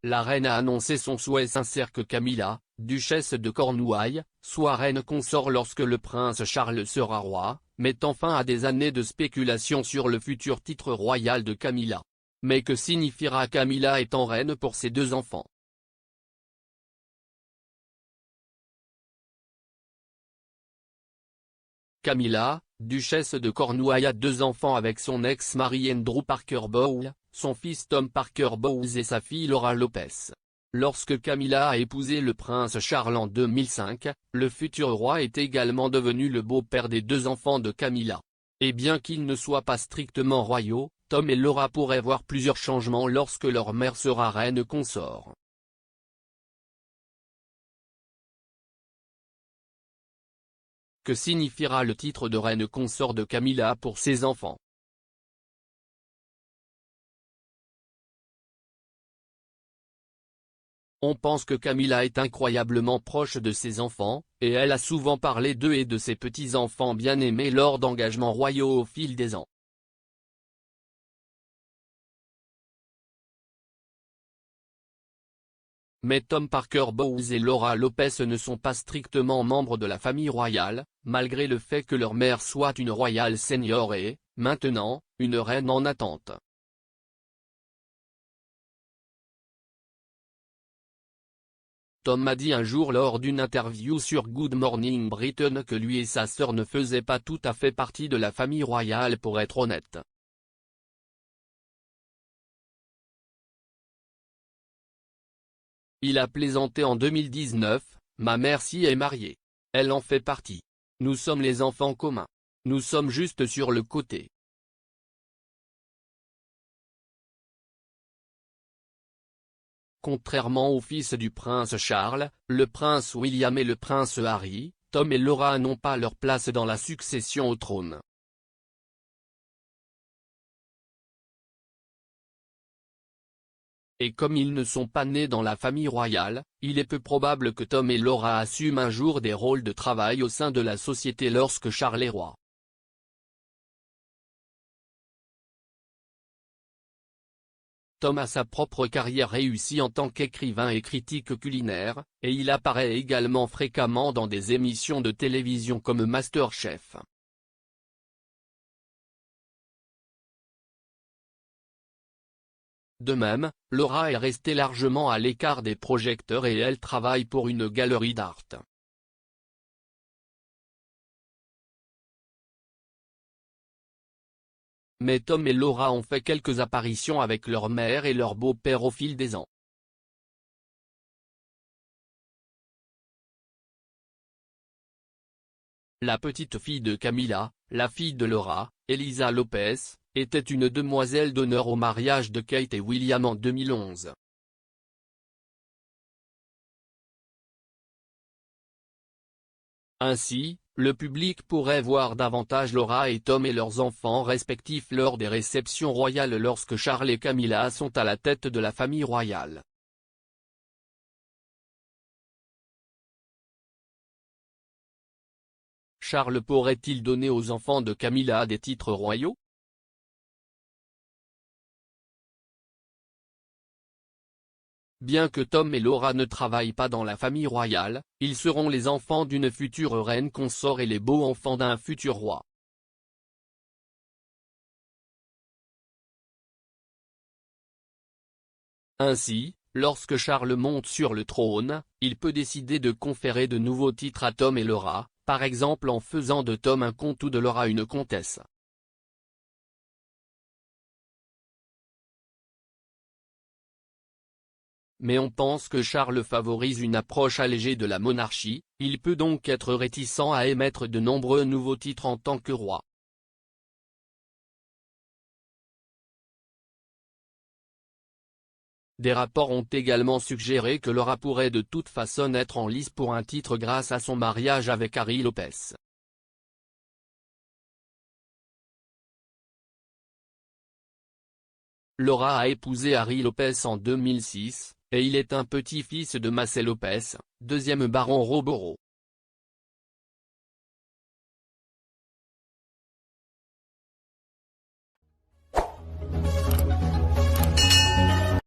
la reine a annoncé son souhait sincère que Camilla, duchesse de Cornouailles, soit reine consort lorsque le prince Charles sera roi, mettant fin à des années de spéculation sur le futur titre royal de Camilla. Mais que signifiera Camilla étant reine pour ses deux enfants? Camilla, duchesse de Cornouailles, a deux enfants avec son ex-mari Andrew Parker Bowles, son fils Tom Parker Bowles et sa fille Laura Lopez. Lorsque Camilla a épousé le prince Charles en 2005, le futur roi est également devenu le beau-père des deux enfants de Camilla. Et bien qu'ils ne soient pas strictement royaux, Tom et Laura pourraient voir plusieurs changements lorsque leur mère sera reine consort. Que signifiera le titre de reine consort de Camilla pour ses enfants? On pense que Camilla est incroyablement proche de ses enfants, et elle a souvent parlé d'eux et de ses petits-enfants bien-aimés lors d'engagements royaux au fil des ans. Mais Tom Parker Bowles et Laura Lopez ne sont pas strictement membres de la famille royale, malgré le fait que leur mère soit une royale senior et, maintenant, une reine en attente. Tom a dit un jour lors d'une interview sur Good Morning Britain que lui et sa sœur ne faisaient pas tout à fait partie de la famille royale pour être honnête. Il a plaisanté en 2019, « Ma mère s'y est mariée. Elle en fait partie. Nous sommes les enfants communs. Nous sommes juste sur le côté. » Contrairement au fils du prince Charles, le prince William et le prince Harry, Tom et Laura n'ont pas leur place dans la succession au trône. Et comme ils ne sont pas nés dans la famille royale, il est peu probable que Tom et Laura assument un jour des rôles de travail au sein de la société lorsque Charles est roi. Tom a sa propre carrière réussie en tant qu'écrivain et critique culinaire, et il apparaît également fréquemment dans des émissions de télévision comme MasterChef. De même, Laura est restée largement à l'écart des projecteurs et elle travaille pour une galerie d'art. Mais Tom et Laura ont fait quelques apparitions avec leur mère et leur beau-père au fil des ans. La petite fille de Camilla, la fille de Laura, Elisa Lopez, était une demoiselle d'honneur au mariage de Kate et William en 2011. Ainsi, le public pourrait voir davantage Laura et Tom et leurs enfants respectifs lors des réceptions royales lorsque Charles et Camilla sont à la tête de la famille royale. Charles pourrait-il donner aux enfants de Camilla des titres royaux? Bien que Tom et Laura ne travaillent pas dans la famille royale, ils seront les enfants d'une future reine consort et les beaux-enfants d'un futur roi. Ainsi, lorsque Charles monte sur le trône, il peut décider de conférer de nouveaux titres à Tom et Laura, par exemple en faisant de Tom un comte ou de Laura une comtesse. Mais on pense que Charles favorise une approche allégée de la monarchie, il peut donc être réticent à émettre de nombreux nouveaux titres en tant que roi. Des rapports ont également suggéré que Laura pourrait de toute façon être en lice pour un titre grâce à son mariage avec Harry Lopez. Laura a épousé Harry Lopez en 2006, et il est un petit-fils de Massey Lopez, deuxième baron Roboro.